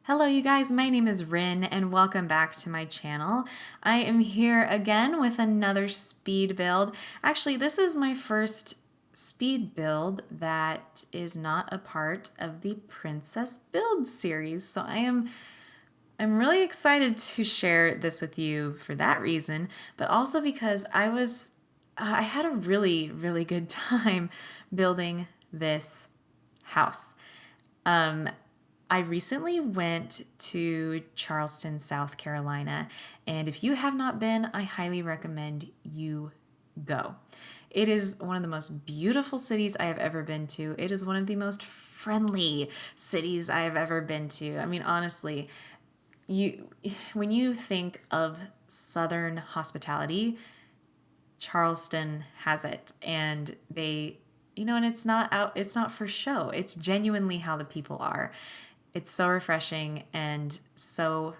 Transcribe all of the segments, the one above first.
Hello you guys, my name is Ryn and welcome back to my channel. I am here again with another speed build. Actually, this is my first speed build that is not a part of the Princess Build series. So I'm really excited to share this with you for that reason, but also because I had a really good time building this house. I recently went to Charleston, South Carolina, and if you have not been, I highly recommend you go. It is one of the most beautiful cities I have ever been to. It is one of the most friendly cities I have ever been to. I mean, honestly, when you think of Southern hospitality, Charleston has it, and and it's not for show. It's genuinely how the people are. It's so refreshing and so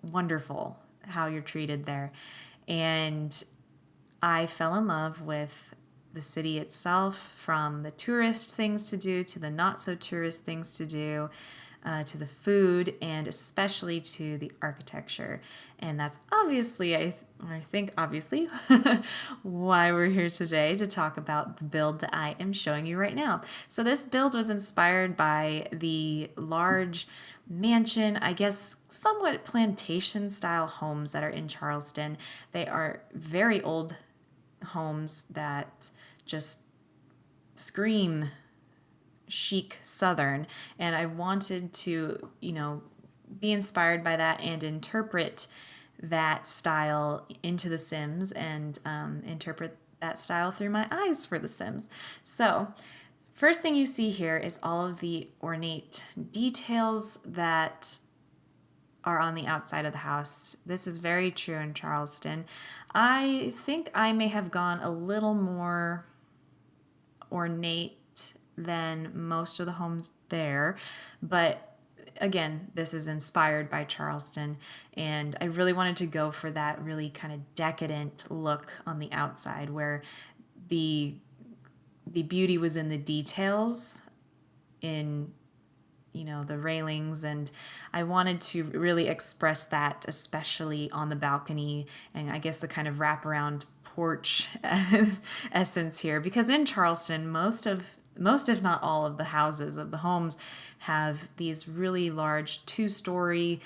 wonderful how you're treated there. And I fell in love with the city itself, from the tourist things to do to the not so tourist things to do, to the food, and especially to the architecture. And that's obviously, I think obviously, why we're here today to talk about the build that I am showing you right now. So this build was inspired by the large mansion, I guess somewhat plantation style homes that are in Charleston. They are very old homes that just scream chic Southern, and I wanted to, be inspired by that and interpret that style into The Sims and interpret that style through my eyes for The Sims. So, first thing you see here is all of the ornate details that are on the outside of the house. This is very true in Charleston. I think I may have gone a little more ornate than most of the homes there, but again, this is inspired by Charleston, and I really wanted to go for that really kind of decadent look on the outside, where the beauty was in the details, in the railings, and I wanted to really express that, especially on the balcony, and I guess the kind of wraparound porch essence here, because in Charleston, most if not all of the houses of the homes have these really large 2-story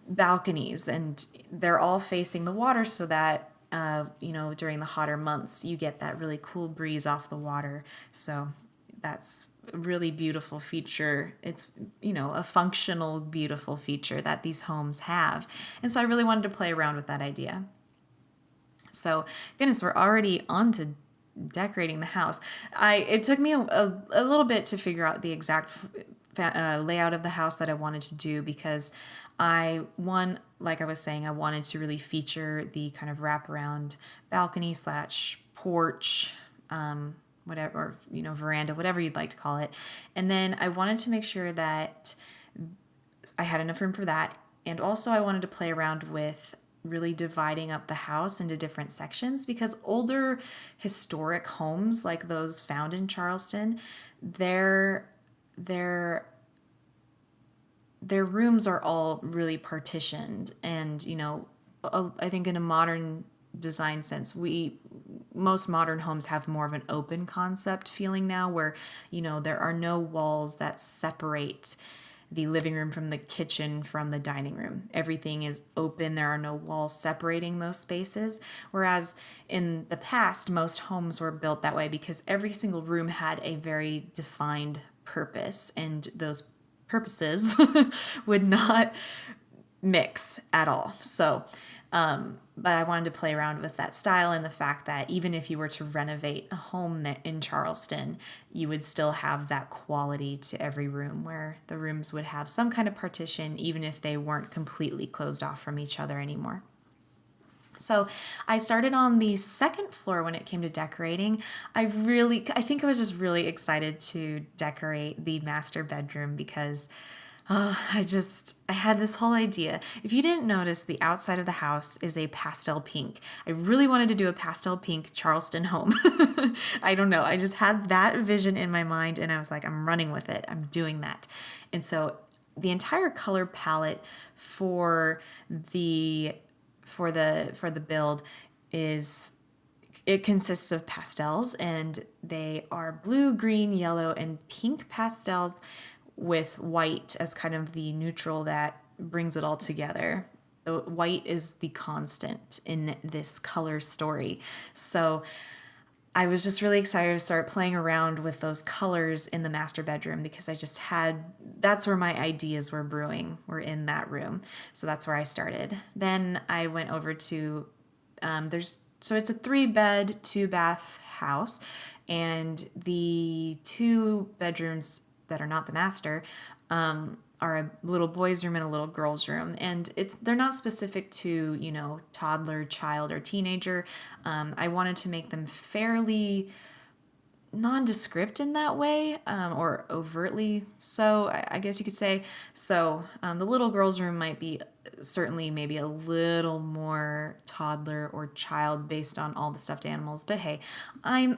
balconies, and they're all facing the water, so that during the hotter months you get that really cool breeze off the water. So that's a really beautiful feature. It's a functional, beautiful feature that these homes have, and so I really wanted to play around with that idea. So goodness, we're already on to decorating the house. It took me a little bit to figure out the exact layout of the house that I wanted to do, because like I was saying, I wanted to really feature the kind of wraparound balcony / porch, whatever, veranda, whatever you'd like to call it. And then I wanted to make sure that I had enough room for that. And also I wanted to play around with really dividing up the house into different sections, because older historic homes like those found in Charleston, their rooms are all really partitioned, and I think in a modern design sense, most modern homes have more of an open concept feeling now, where there are no walls that separate the living room from the kitchen from the dining room. Everything is open. There are no walls separating those spaces. Whereas in the past, most homes were built that way because every single room had a very defined purpose, and those purposes would not mix at all. So, but I wanted to play around with that style, and the fact that even if you were to renovate a home in Charleston, you would still have that quality to every room, where the rooms would have some kind of partition, even if they weren't completely closed off from each other anymore. So I started on the second floor when it came to decorating. I think I was just really excited to decorate the master bedroom, because I had this whole idea. If you didn't notice, the outside of the house is a pastel pink. I really wanted to do a pastel pink Charleston home. I don't know. I just had that vision in my mind, and I was like, I'm running with it. I'm doing that. And so the entire color palette for the build is, it consists of pastels, and they are blue, green, yellow, and pink pastels with white as kind of the neutral that brings it all together. The white is the constant in this color story. So I was just really excited to start playing around with those colors in the master bedroom, because that's where my ideas were brewing, were in that room. So that's where I started. Then I went over to, so it's a 3-bed, 2-bath house, and the 2 bedrooms that are not the master are a little boys' room and a little girls' room, and they're not specific to, toddler, child, or teenager. I wanted to make them fairly nondescript in that way, or overtly so, I guess you could say. So the little girls' room might be certainly maybe a little more toddler or child based on all the stuffed animals, but hey, I'm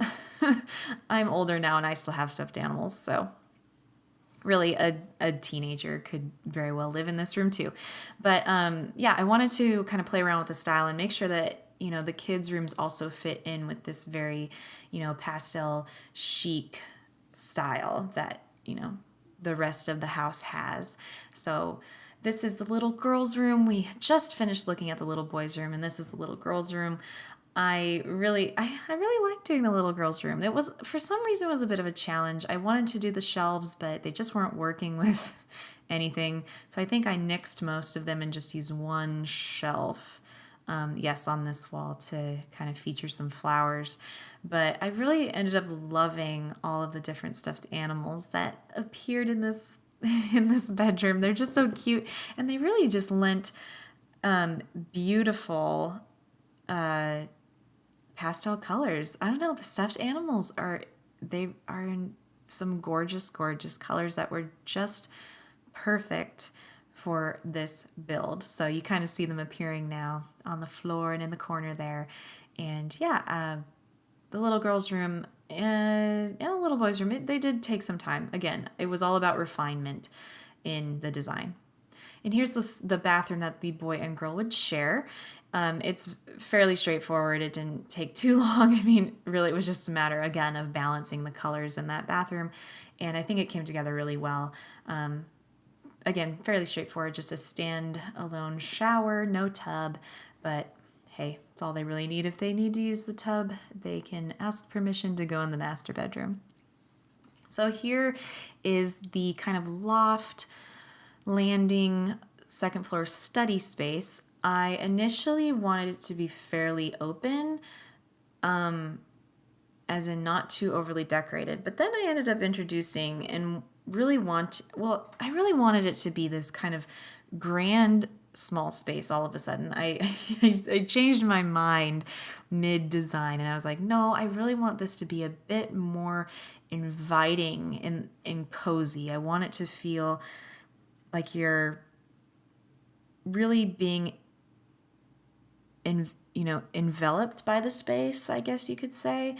I'm older now and I still have stuffed animals, so really a teenager could very well live in this room too. But yeah, I wanted to kind of play around with the style and make sure that, the kids' rooms also fit in with this very, pastel chic style that, the rest of the house has. So this is the little girls' room. We just finished looking at the little boys' room, and this is the little girls' room. I really liked doing the little girls' room. It was, for some reason, it was a bit of a challenge. I wanted to do the shelves, but they just weren't working with anything. So I think I nixed most of them and just used one shelf, yes, on this wall to kind of feature some flowers. But I really ended up loving all of the different stuffed animals that appeared in this in this bedroom. They're just so cute, and they really just lent beautiful pastel colors. I don't know, the stuffed animals are in some gorgeous, gorgeous colors that were just perfect for this build. So you kind of see them appearing now on the floor and in the corner there. And yeah, the little girl's room and the little boy's room, they did take some time. Again, it was all about refinement in the design. And here's the bathroom that the boy and girl would share. It's fairly straightforward. It didn't take too long. I mean, really, it was just a matter, again, of balancing the colors in that bathroom. And I think it came together really well. Again, fairly straightforward, just a stand-alone shower, no tub. But hey, it's all they really need. If they need to use the tub, they can ask permission to go in the master bedroom. So here is the kind of loft landing second floor study space. I initially wanted it to be fairly open, as in not too overly decorated, but then I ended up introducing and I really wanted it to be this kind of grand small space all of a sudden. I changed my mind mid-design, and I was like, no, I really want this to be a bit more inviting and cozy. I want it to feel like you're really being enveloped by the space, I guess you could say.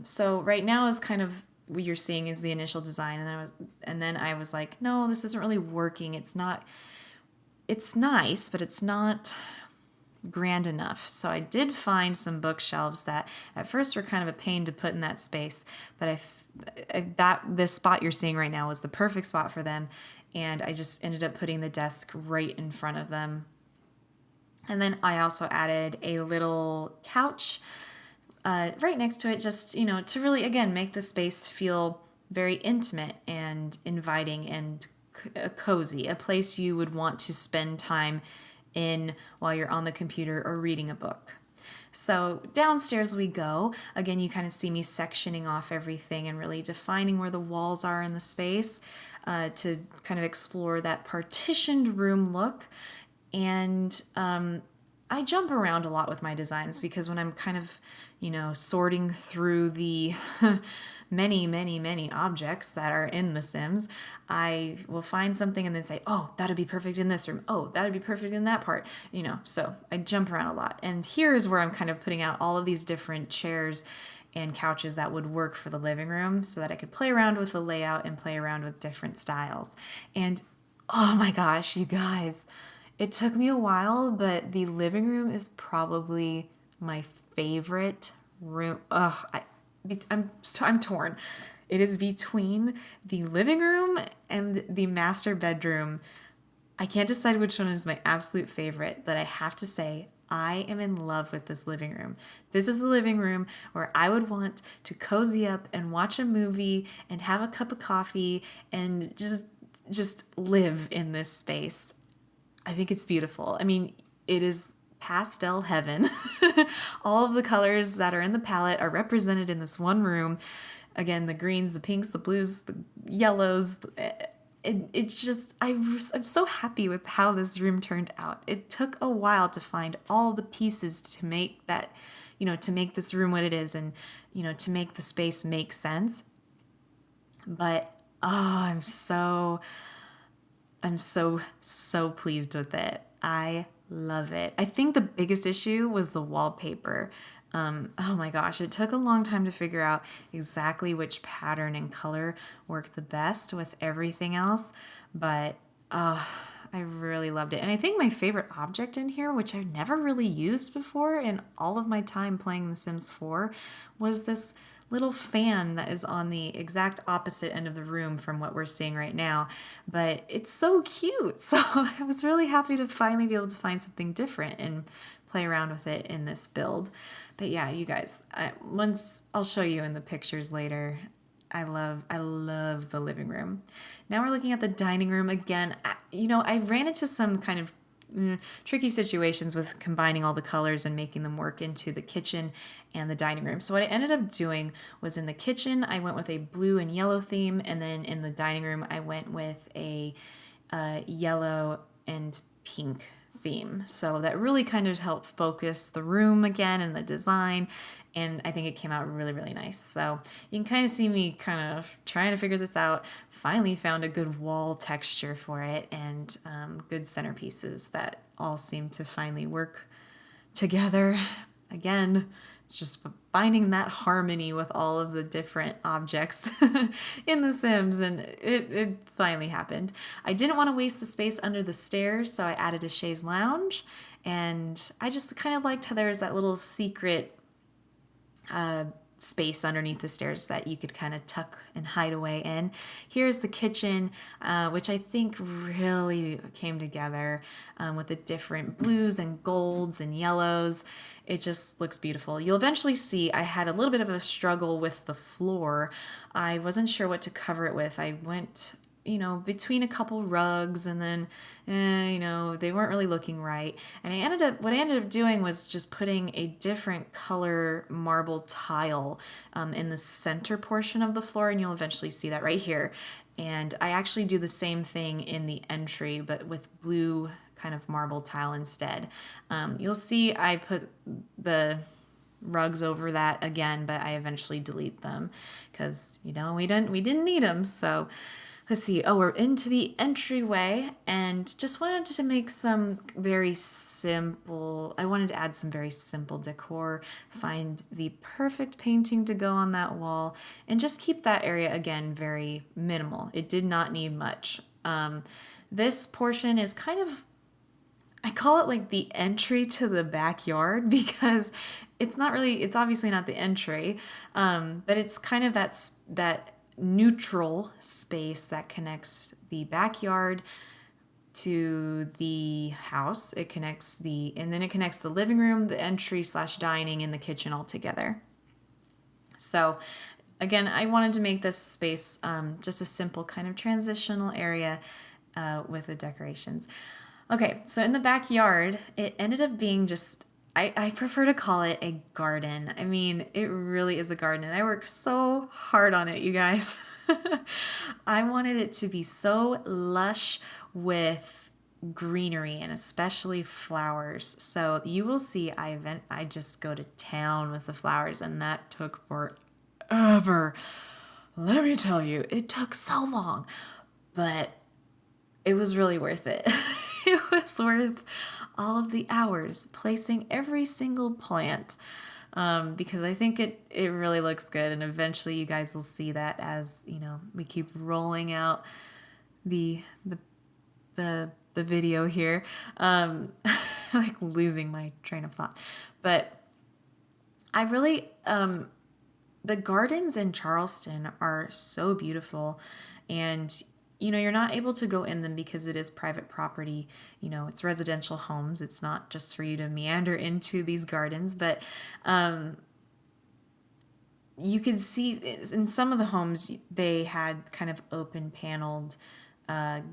So right now is kind of what you're seeing is the initial design, and then I was like, no, this isn't really working. It's nice, but it's not grand enough. So I did find some bookshelves that at first were kind of a pain to put in that space, but this spot you're seeing right now was the perfect spot for them, and I just ended up putting the desk right in front of them. And then I also added a little couch right next to it, just, to really, again, make the space feel very intimate and inviting and cozy, a place you would want to spend time in while you're on the computer or reading a book. So downstairs we go. Again, you kind of see me sectioning off everything and really defining where the walls are in the space to kind of explore that partitioned room look. And I jump around a lot with my designs because when I'm kind of, sorting through the many, many, many objects that are in The Sims, I will find something and then say, oh, that'd be perfect in this room. Oh, that'd be perfect in that part. So I jump around a lot. And here's where I'm kind of putting out all of these different chairs and couches that would work for the living room so that I could play around with the layout and play around with different styles. And Oh my gosh, you guys. It took me a while, but the living room is probably my favorite room. I'm torn. It is between the living room and the master bedroom. I can't decide which one is my absolute favorite, but I have to say, I am in love with this living room. This is the living room where I would want to cozy up and watch a movie and have a cup of coffee and just live in this space. I think it's beautiful. I mean, it is pastel heaven. All of the colors that are in the palette are represented in this one room. Again, the greens, the pinks, the blues, the yellows. It's just, I'm so happy with how this room turned out. It took a while to find all the pieces to make that, to make this room what it is and, to make the space make sense. But, oh, I'm so pleased with it. I love it. I think the biggest issue was the wallpaper. Oh my gosh, it took a long time to figure out exactly which pattern and color worked the best with everything else, but I really loved it. And I think my favorite object in here, which I've never really used before in all of my time playing The Sims 4, was this little fan that is on the exact opposite end of the room from what we're seeing right now. But it's so cute. So I was really happy to finally be able to find something different and play around with it in this build. But yeah, you guys, once I'll show you in the pictures later. I love the living room. Now we're looking at the dining room again. I ran into some kind of tricky situations with combining all the colors and making them work into the kitchen and the dining room. So what I ended up doing was in the kitchen, I went with a blue and yellow theme, and then in the dining room, I went with a yellow and pink theme. So that really kind of helped focus the room again and the design. And I think it came out really, really nice. So you can kind of see me kind of trying to figure this out. Finally found a good wall texture for it and good centerpieces that all seem to finally work together. Again, it's just finding that harmony with all of the different objects in The Sims, and it finally happened. I didn't want to waste the space under the stairs, so I added a chaise lounge, and I just kind of liked how there's that little secret space underneath the stairs that you could kind of tuck and hide away in. Here's the kitchen, which I think really came together with the different blues and golds and yellows. It just looks beautiful. You'll eventually see I had a little bit of a struggle with the floor. I wasn't sure what to cover it with. I went between a couple rugs, and then, they weren't really looking right. And what I ended up doing was just putting a different color marble tile in the center portion of the floor, and you'll eventually see that right here. And I actually do the same thing in the entry, but with blue kind of marble tile instead. You'll see I put the rugs over that again, but I eventually delete them because we didn't need them. So let's see. Oh, we're into the entryway, and just wanted to make some very simple. I wanted to add some very simple decor, find the perfect painting to go on that wall, and just keep that area again very minimal. It did not need much. This portion is kind of, I call it like the entry to the backyard because it's obviously not the entry, but it's kind of that neutral space that connects the backyard to the house. It connects and then it connects the living room, the entry / dining, and the kitchen all together. So again, I wanted to make this space just a simple kind of transitional area with the decorations. Okay, so in the backyard, it ended up being just, I prefer to call it a garden. I mean, it really is a garden, and I worked so hard on it, you guys. I wanted it to be so lush with greenery and especially flowers. So you will see I just go to town with the flowers, and that took forever. Let me tell you, it took so long, but it was really worth it. It was worth all of the hours placing every single plant because I think it really looks good, and eventually you guys will see that as we keep rolling out the the video here. Like losing my train of thought. But I really the gardens in Charleston are so beautiful, and you're not able to go in them because it is private property. It's residential homes. It's not just for you to meander into these gardens, but you could see in some of the homes they had kind of open paneled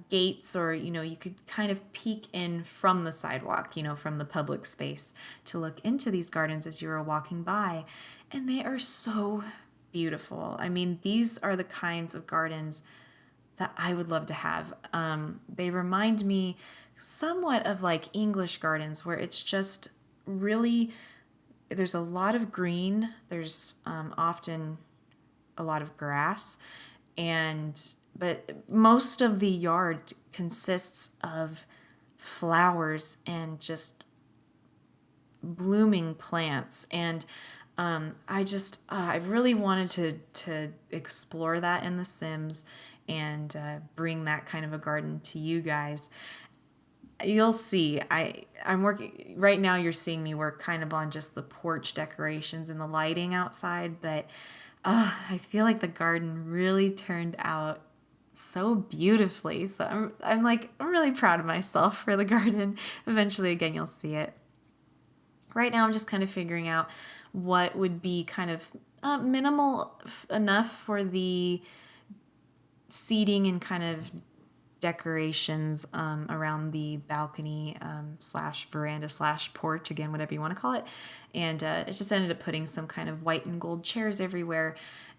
gates, or you could kind of peek in from the sidewalk, from the public space, to look into these gardens as you were walking by, and they are so beautiful. I mean, these are the kinds of gardens that I would love to have. They remind me somewhat of like English gardens, where it's just really, there's a lot of green, there's often a lot of grass, but most of the yard consists of flowers and just blooming plants. And I really wanted to explore that in The Sims, and bring that kind of a garden to you guys. You'll see. I'm working right now. You're seeing me work kind of on just the porch decorations and the lighting outside, but I feel like the garden really turned out so beautifully. So I'm really proud of myself for the garden. Eventually, again, you'll see it. Right now, I'm just kind of figuring out what would be kind of minimal enough for the seating and kind of decorations around the balcony slash veranda slash porch, again, whatever you want to call it. And it just ended up putting some kind of white and gold chairs everywhere.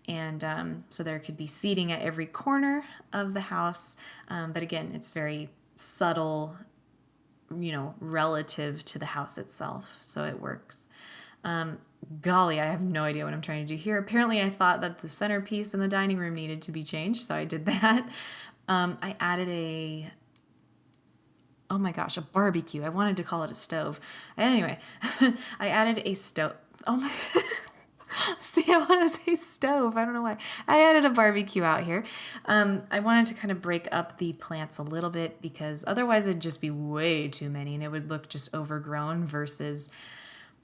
And so there could be seating at every corner of the house. But again, it's very subtle, relative to the house itself. So it works. Golly, I have no idea what I'm trying to do here. Apparently, I thought that the centerpiece in the dining room needed to be changed, so I did that. I added oh my gosh, a barbecue. I wanted to call it a stove. Anyway, I added a stove. Oh my, see, I want to say stove. I don't know why. I added a barbecue out here. I wanted to kind of break up the plants a little bit, because otherwise it'd just be way too many and it would look just overgrown versus,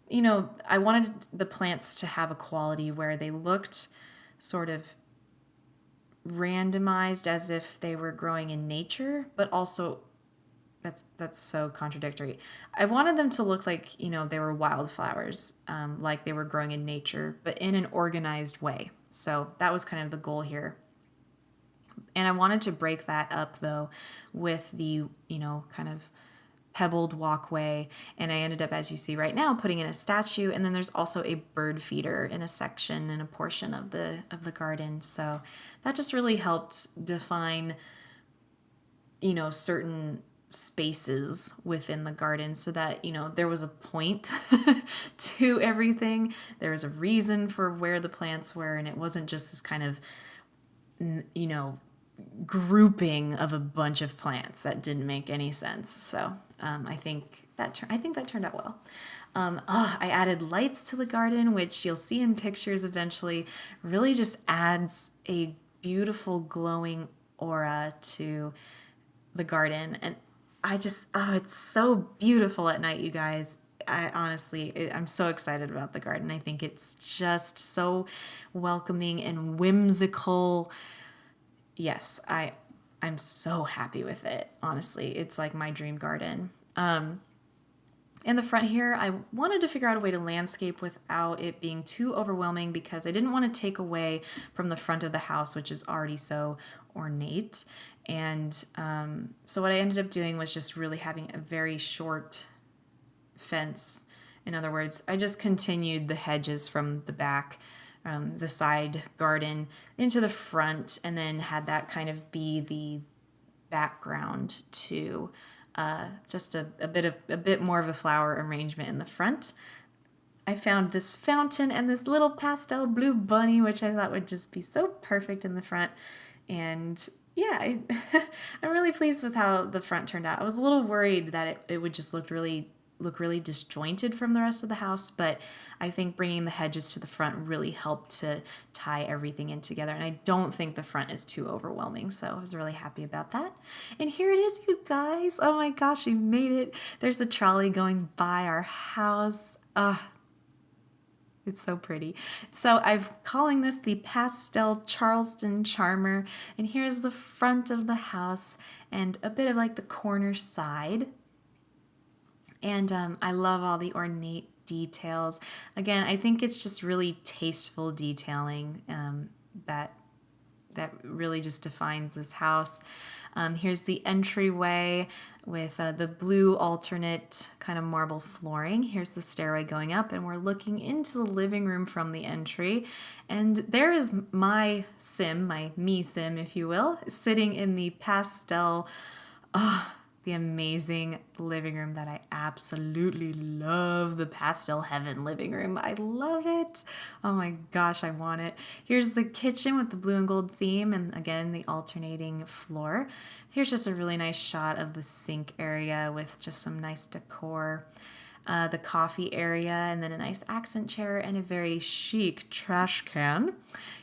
I wanted the plants to have a quality where they looked sort of randomized as if they were growing in nature, but also that's so contradictory. I wanted them to look like, they were wildflowers, like they were growing in nature, but in an organized way. So that was kind of the goal here. And I wanted to break that up though with the, kind of pebbled walkway, and I ended up, as you see right now, putting in a statue, and then there's also a bird feeder in a section and a portion of the garden. So that just really helped define, certain spaces within the garden, so that there was a point to everything. There was a reason for where the plants were, and it wasn't just this kind of grouping of a bunch of plants that didn't make any sense. So I think that turned out well. I added lights to the garden, which you'll see in pictures eventually. Really just adds a beautiful glowing aura to the garden, and it's so beautiful at night, you guys. I'm so excited about the garden. I think it's just so welcoming and whimsical. Yes, I'm so happy with it. Honestly, it's like my dream garden. In the front here, I wanted to figure out a way to landscape without it being too overwhelming, because I didn't want to take away from the front of the house, which is already so ornate. And so what I ended up doing was just really having a very short fence. In other words, I just continued the hedges from the back, the side garden, into the front, and then had that kind of be the background to just a bit more of a flower arrangement in the front. I found this fountain and this little pastel blue bunny, which I thought would just be so perfect in the front. And yeah, I'm really pleased with how the front turned out. I was a little worried that it would just look really look really disjointed from the rest of the house, but I think bringing the hedges to the front really helped to tie everything in together. And I don't think the front is too overwhelming, so I was really happy about that. And here it is, you guys. Oh my gosh, we made it. There's a trolley going by our house. It's so pretty. So I'm calling this the Pastel Charleston Charmer. And here's the front of the house and a bit of like the corner side. And I love all the ornate details. Again, I think it's just really tasteful detailing that really just defines this house. Here's the entryway with the blue alternate kind of marble flooring. Here's the stairway going up, and we're looking into the living room from the entry. And there is my sim, my me sim, if you will, sitting in the pastel, the amazing living room that I absolutely love, the pastel heaven living room. I love it. Oh my gosh, I want it. Here's the kitchen with the blue and gold theme, and again, the alternating floor. Here's just a really nice shot of the sink area with just some nice decor. The coffee area, and then a nice accent chair and a very chic trash can.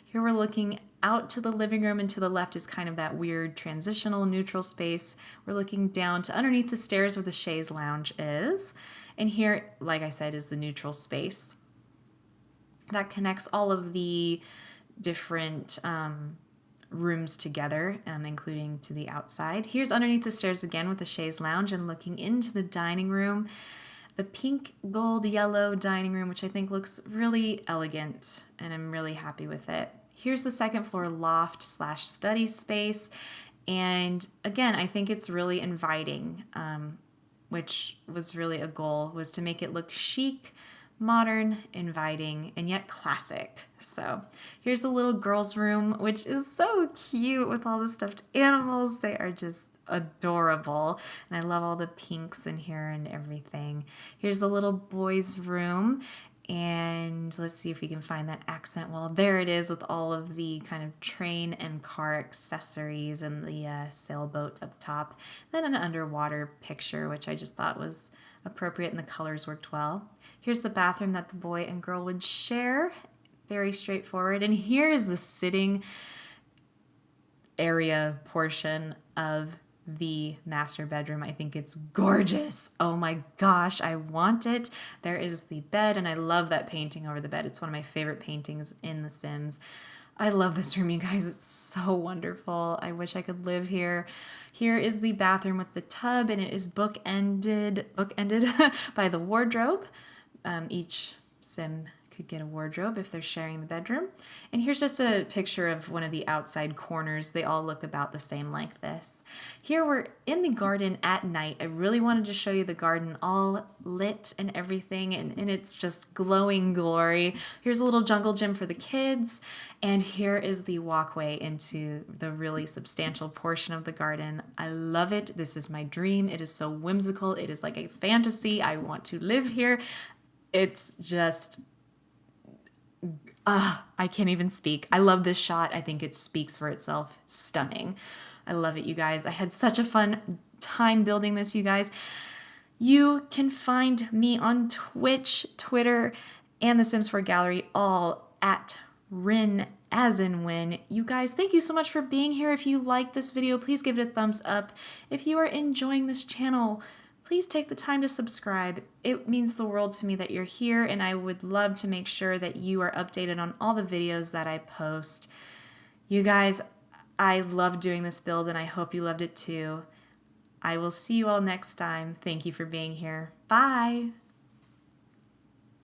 Here we're looking out to the living room, and to the left is kind of that weird transitional neutral space. We're looking down to underneath the stairs where the chaise lounge is. And here, like I said, is the neutral space that connects all of the different rooms together, including to the outside. Here's underneath the stairs again with the chaise lounge and looking into the dining room. The pink, gold, yellow dining room, which I think looks really elegant, and I'm really happy with it. Here's the second floor loft / study space. And again, I think it's really inviting, which was really a goal, was to make it look chic, modern, inviting, and yet classic. So here's the little girl's room, which is so cute with all the stuffed animals. They are just adorable, and I love all the pinks in here and everything. Here's the little boy's room, and let's see if we can find that accent wall. There it is with all of the kind of train and car accessories and the sailboat up top. Then an underwater picture, which I just thought was appropriate, and the colors worked well. Here's the bathroom that the boy and girl would share. Very straightforward. And here is the sitting area portion of the master bedroom. I think it's gorgeous. Oh my gosh, I want it. There is the bed, and I love that painting over the bed. It's one of my favorite paintings in The Sims. I love this room, you guys. It's so wonderful. I wish I could live here. Here is the bathroom with the tub, and it is bookended by the wardrobe. Each Sim could get a wardrobe if they're sharing the bedroom. And here's just a picture of one of the outside corners. They all look about the same like this. Here we're in the garden at night. I really wanted to show you the garden all lit and everything, and in its just glowing glory. Here's a little jungle gym for the kids, and here is the walkway into the really substantial portion of the garden. I love it. This is my dream. It is so whimsical. It is like a fantasy. I want to live here. It's just I can't even speak. I love this shot. I think it speaks for itself. Stunning. I love it, you guys. I had such a fun time building this, you guys. You can find me on Twitch, Twitter, and the Sims 4 Gallery, all at Ryn As In Win. You guys, thank you so much for being here. If you like this video, please give it a thumbs up. If you are enjoying this channel, please take the time to subscribe. It means the world to me that you're here, and I would love to make sure that you are updated on all the videos that I post. You guys, I love doing this build, and I hope you loved it too. I will see you all next time. Thank you for being here. Bye!